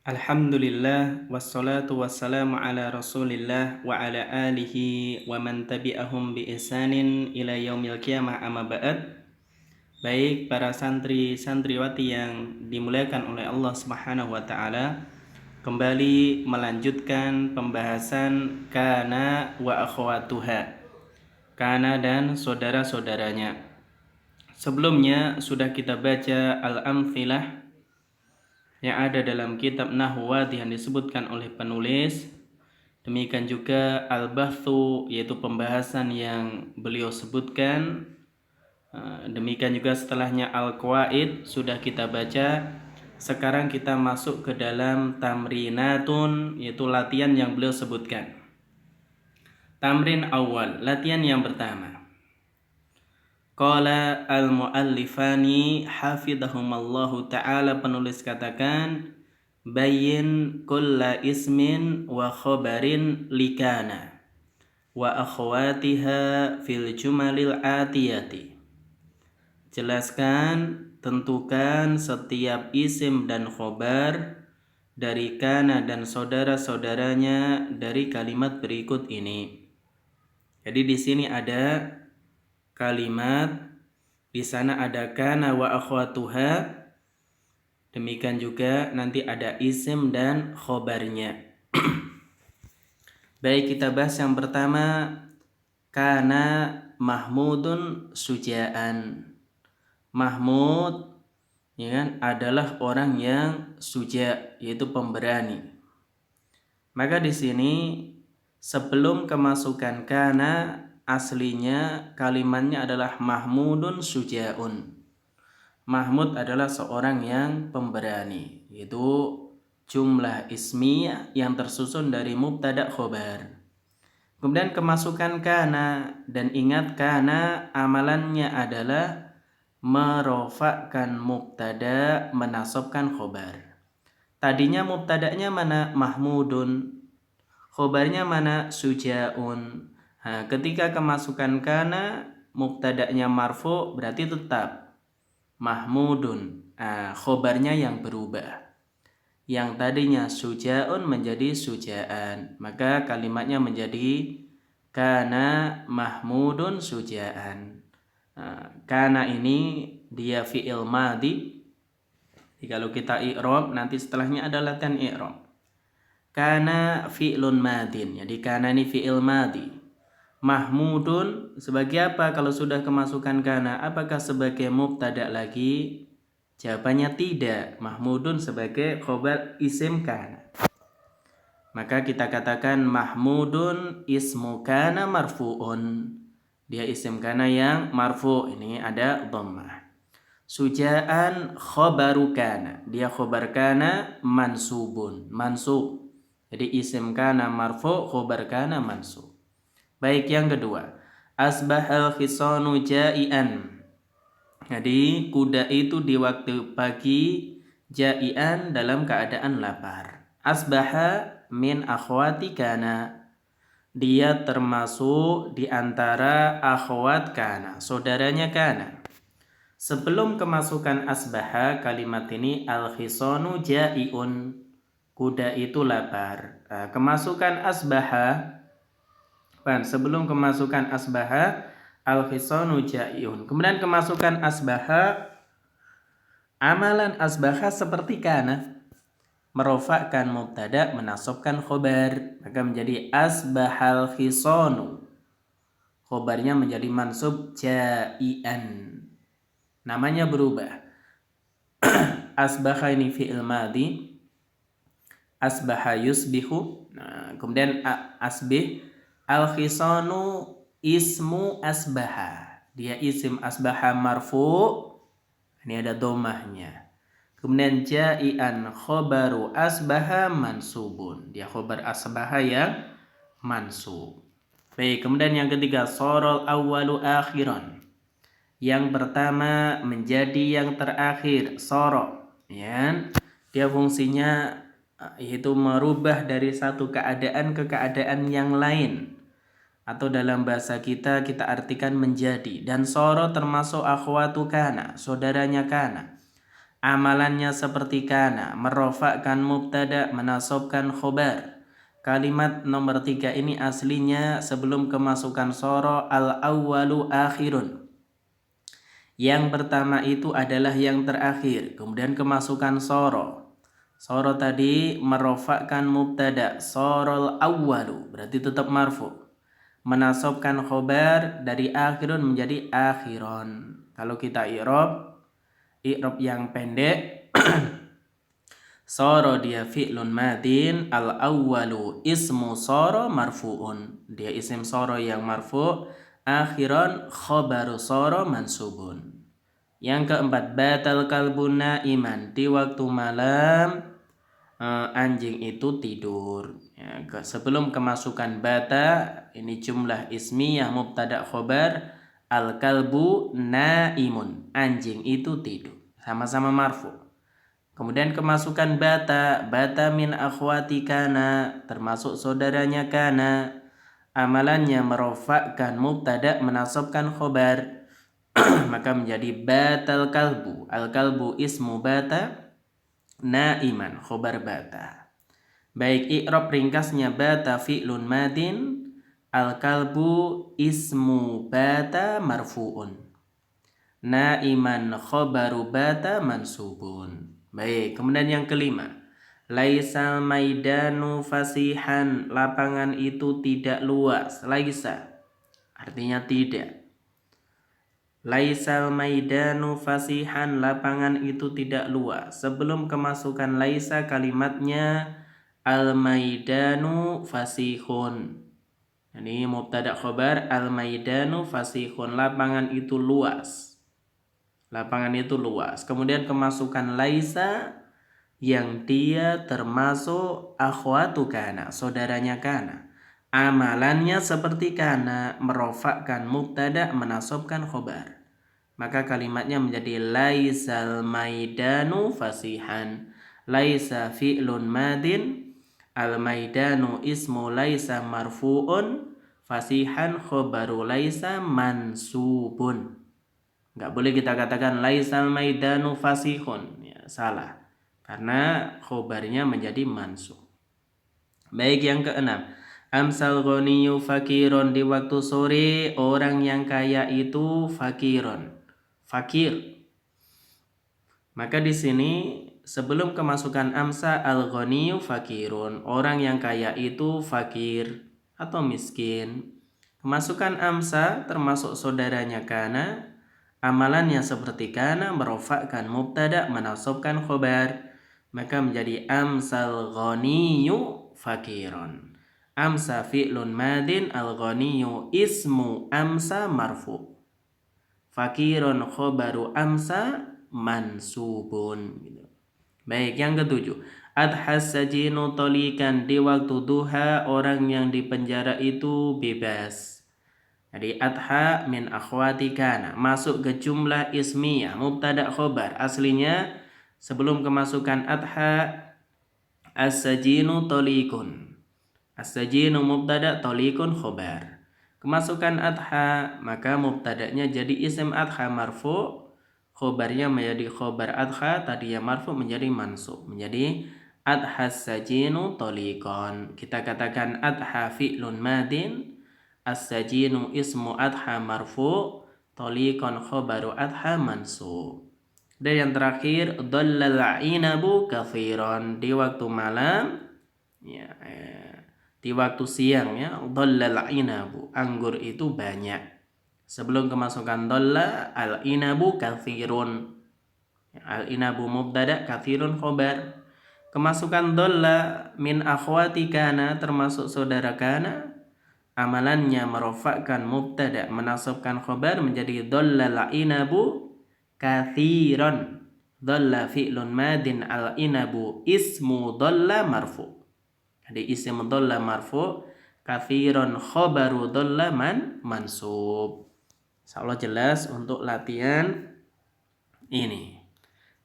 Alhamdulillah wassalatu wassalamu ala Rasulillah wa ala alihi wa man tabi'ahum bi ihsanin ila yaumil qiyamah amma ba'd. Baik para santri-santriwati yang dimuliakan oleh Allah Subhanahu wa taala, kembali melanjutkan pembahasan kana wa akhwatuha. Kana dan saudara-saudaranya. Sebelumnya sudah kita baca al-amthilah yang ada dalam kitab Nahwu yang disebutkan oleh penulis. Demikian juga al-bahthu, yaitu pembahasan yang beliau sebutkan. Demikian juga setelahnya al-qawaid sudah kita baca. Sekarang kita masuk ke dalam tamrinatun, yaitu latihan yang beliau sebutkan. Tamrin awal, latihan yang pertama. Qala al-muallifani hafizahumallahu ta'ala, penulis katakan, bayyin kulla ismin wa khabarin likana wa akhwatiha fil jumalil atiyati. Jelaskan, tentukan setiap isim dan khobar dari kana dan saudara-saudaranya dari kalimat berikut ini. Jadi di sini ada kalimat, di sana ada kana wa akhwatuha. Demikian juga nanti ada isim dan khobarnya. Baik, kita bahas yang pertama, kana Mahmudun sujaan. Mahmud ya kan, adalah orang yang suja, yaitu pemberani. Maka di sini sebelum kemasukan kana, aslinya kalimatnya adalah Mahmudun sujaun. Mahmud adalah seorang yang pemberani, yaitu jumlah ismiyah yang tersusun dari mubtada khobar. Kemudian kemasukan kana, dan ingat kana amalannya adalah merofakkan mubtada, menasabkan khobar. Tadinya mubtadanya mana? Mahmudun. Khobarnya mana? Sujaun. Nah, ketika kemasukan kana, mubtadanya marfu, berarti tetap Mahmudun. Khobarnya yang berubah. Yang tadinya sujaun menjadi sujaan. Maka kalimatnya menjadi kana Mahmudun sujaan. Kana ini dia fi'il madhi. Jadi kalau kita i'rab, nanti setelahnya ada latihan i'rab. Kana fi'lun madin. Jadi kana ini fi'il madhi. Mahmudun sebagai apa kalau sudah kemasukan kana? Apakah sebagai mubtada lagi? Jawabannya tidak. Mahmudun sebagai khobar isim kana. Maka kita katakan Mahmudun ismu kana marfu'un. Dia isim kana yang marfu, ini ada dhammah. Sujaan khobaru kana. Dia khobar kana mansubun. Mansub. Jadi isim kana marfu, khobar kana mansub. Baik, yang kedua, asbahal khisanu ja'ian. Jadi kuda itu di waktu pagi ja'ian, dalam keadaan lapar. Asbaha min akhwati kana. Dia termasuk di antara akhwat kana, saudaranya kana. Sebelum kemasukan asbaha, kalimat ini al-khisanu ja'iun. Kuda itu lapar. Kemasukan asbaha, sebelum kemasukan asbaha, al-khisanu ja'iun. Kemudian kemasukan asbaha, amalan asbaha seperti kana, merofakkan mubtada, menasabkan khobar, maka menjadi asbahal khisanu. Khobarnya menjadi mansub ja'ian. Namanya berubah. Asbaha ini fi'il madhi. Asbaha yusbihu. Kemudian asbih. Al-khisanu ismu asbaha. Dia isim asbaha marfu. Ini ada dhammahnya. Kemudian ja'ian khobaru asbaha mansubun. Dia khobar asbaha yang mansub. Baik, kemudian yang ketiga, sorol awwalu akhiran. Yang pertama menjadi yang terakhir, soro. Ya. Dia fungsinya yaitu merubah dari satu keadaan ke keadaan yang lain. Atau dalam bahasa kita artikan menjadi. Dan soro termasuk akhwatu kana, saudaranya kana. Amalannya seperti kana, merofakkan mubtada, menasabkan khobar. Kalimat nomor 3 ini aslinya sebelum kemasukan soro al-awwalu akhirun. Yang pertama itu adalah yang terakhir, kemudian kemasukan soro. Soro tadi merofakkan mubtada, sorol awwalu, berarti tetap marfu. Menasabkan khobar dari akhirun menjadi akhiron. Kalau kita i'rab yang pendek, soro dia fi'lun madin, al-awwalu ismu soro marfu'un. Dia isim soro yang marfu', akhiron khobaru soro mansubun. Yang keempat, batal kalbuna iman, di waktu malam anjing itu tidur. Ya, sebelum kemasukan bata, ini jumlah ismiyah mubtada khobar, al kalbu naimun, anjing itu tidur, sama-sama marfu. Kemudian kemasukan bata, bata min akhwati kana, termasuk saudaranya kana. Amalannya merofakkan mubtada, menasabkan khobar, maka menjadi batal kalbu. Al kalbu ismu bata, naiman khobar bata. Baik, i'rab ringkasnya bata fi'lun madin, al kalbu ismu bata marfu'un, naiman khobaru bata mansubun. Baik, kemudian yang kelima, laisal maidanu fasihan, lapangan itu tidak luas. Laisa artinya tidak. Laisal maidanu fasihan, lapangan itu tidak luas. Sebelum kemasukan laisa, kalimatnya al maidanu fasihun. Ini mubtada khobar, al maidanu fasihun, lapangan itu luas. Lapangan itu luas. Kemudian kemasukan laisa yang dia termasuk akhwatu kana, saudaranya kana. Amalannya seperti kana, merofakkan mubtada, menasabkan khobar. Maka kalimatnya menjadi laisal maidanu fasihan. Laisa fi'lun madin, al maidanu ismu laisa marfu'un, fasihan khobaru laisa mansubun. Nggak boleh kita katakan laisal maidanu fasihun, ya, salah, karena khobarnya menjadi mansub. Baik, yang keenam, amsal ghaniyu fakiron, di waktu sore orang yang kaya itu fakiron, fakir. Maka di sini sebelum kemasukan amsa, al ghaniyu fakirun, orang yang kaya itu fakir atau miskin. Kemasukan amsa termasuk saudaranya kana, amalannya seperti kana, merofakkan mubtada, menasabkan khobar, maka menjadi amsal ghaniyu fakirun. Amsa fi'lun madin, al ghaniyu ismu amsa marfu, fakirun khobaru amsa mansubun. Baik, yang ketujuh, adhas sajinu tolikan, di waktu duha orang yang dipenjara itu bebas. Jadi adha min akhwati kana, masuk ke jumlah ismiyah mubtada khobar. Aslinya sebelum kemasukan adha, as-sajinu tolikun. As-sajinu mubtada, tolikun khobar. Kemasukan adha, maka mubtadanya jadi isim adha marfu, khobarnya menjadi khobar adha, tadinya marfu menjadi mansub, menjadi adha sajinu tolikon. Kita katakan adha fi'lun madin, as-sajinu ismu adha marfu, tolikon khobaru adha mansub. Dan yang terakhir, dhallal inabu kathiron, di waktu malam, ya, di waktu siang, ya, dhallal inabu, anggur itu banyak. Sebelum kemasukan dhalla, al inabu kathirun, al inabu mubtada, kathirun khobar. Kemasukan dhalla min akhwati kana, termasuk saudara kana, amalannya merofakkan mubtada, menasabkan khobar menjadi dhallal inabu kathiron. Dhalla fi'lun madin, al inabu ismu dhalla marfu. Jadi isim dhalla marfu, kathiron khobaru dhalla mansub. Insyaallah jelas untuk latihan ini.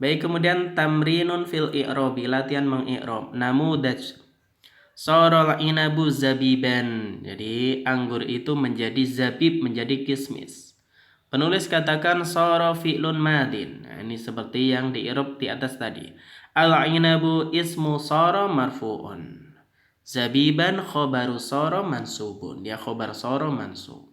Baik, kemudian tamrinun fil i'robi, latihan mengi'rob. Namudaj, sorol inabu zabiban, jadi anggur itu menjadi zabib, menjadi kismis. Penulis katakan sara fi'lun madin. Nah, ini seperti yang di-i'rab di atas tadi. Al-inabu ismu sara marfu'un. Zabiban khobaru sara mansubun. Ya khobar sara mansub.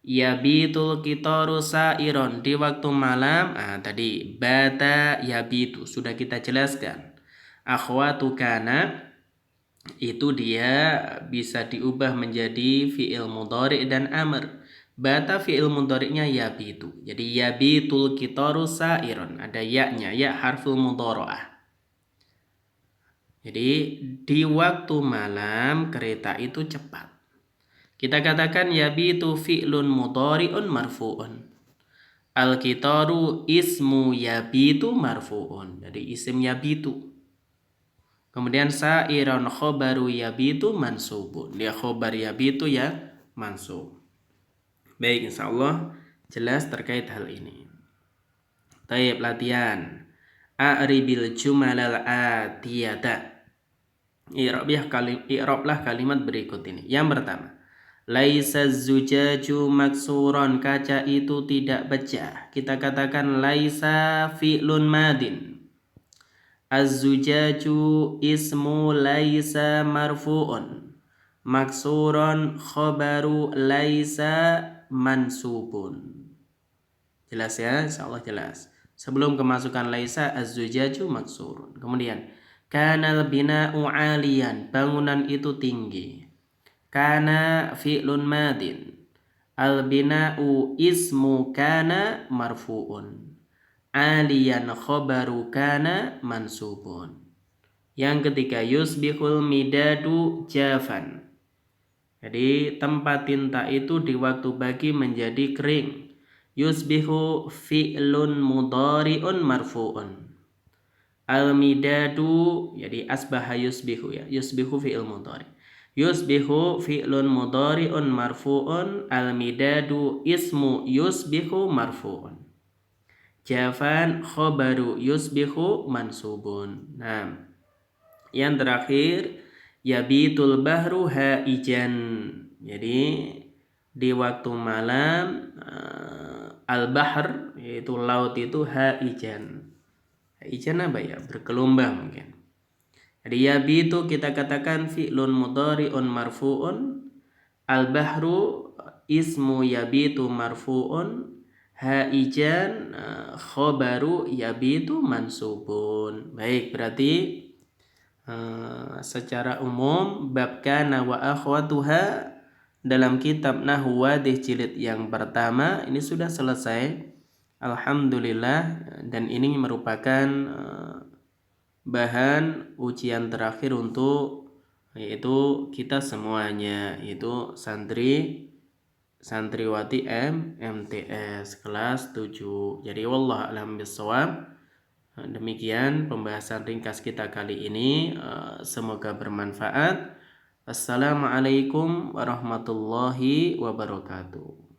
Yabitul qitaru sairon, di waktu malam. Tadi bata yabitu sudah kita jelaskan. Akhwatu kana itu dia bisa diubah menjadi fi'il mudhari dan amr. Bata fi'il mudhari'nya yabitu. Jadi yabitul qitaru sairon, ada ya-nya, ya harful mudhara'ah. Jadi di waktu malam kereta itu cepat. Kita katakan yabitu fi'lun mudhari'un marfu'un. Al-qitaru ismu yabitu marfu'un. Jadi isim yabitu. Kemudian sa'iron khobaru yabitu mansubun. Dia khobar yabitu ya mansub. Baik, insyaallah jelas terkait hal ini. Taib latihan. A'ribil jumalal atiyata. I'rablah kalimat berikut ini. Yang pertama, laisa zujaju maksuron, kaca itu tidak pecah. Kita katakan laisa fi'lun madin. Az-zujaju ismu laisa marfu'un. Maksuron khobaru laisa mansubun. Jelas ya? Insyaallah jelas. Sebelum kemasukan laisa, az-zujaju maksurun. Kemudian kanal bina'u 'aliyan, bangunan itu tinggi. Kana fi'lun madin. Al-bina'u ismu kana marfu'un. Aliyan khobaru kana mansubun. Yang ketiga, yusbihul midadu jafan. Jadi tempat tinta itu di waktu pagi menjadi kering. Yusbihu fi'lun mudhari'un marfu'un. Al-midadu, jadi asbaha yusbihu ya. Yusbihu fi'il mudhari. Yusbihu fi'lun mudhari'un marfu'un. Al-midadu ismu yusbihu marfu'un. Jafan khobaru yusbihu mansubun. Nah, yang terakhir yabitul bahru haijan. Jadi di waktu malam al-bahr yaitu laut itu haijan. Haijan apa ya? Bergelombang mungkin. Jadi yabitu kita katakan fi'lun mudhari'un marfu'un. Al-bahru ismu yabitu marfu'un. Haijan khobaru yabitu mansubun. Baik, berarti secara umum bab kana wa akhwatuha dalam kitab Nahwu Wadih jilid yang pertama ini sudah selesai. Alhamdulillah, dan ini merupakan bahan ujian terakhir untuk yaitu kita semuanya, yaitu santriwati MTS kelas 7. Jadi wallahu a'lam bishawab. Demikian pembahasan ringkas kita kali ini. Semoga bermanfaat. Assalamualaikum warahmatullahi wabarakatuh.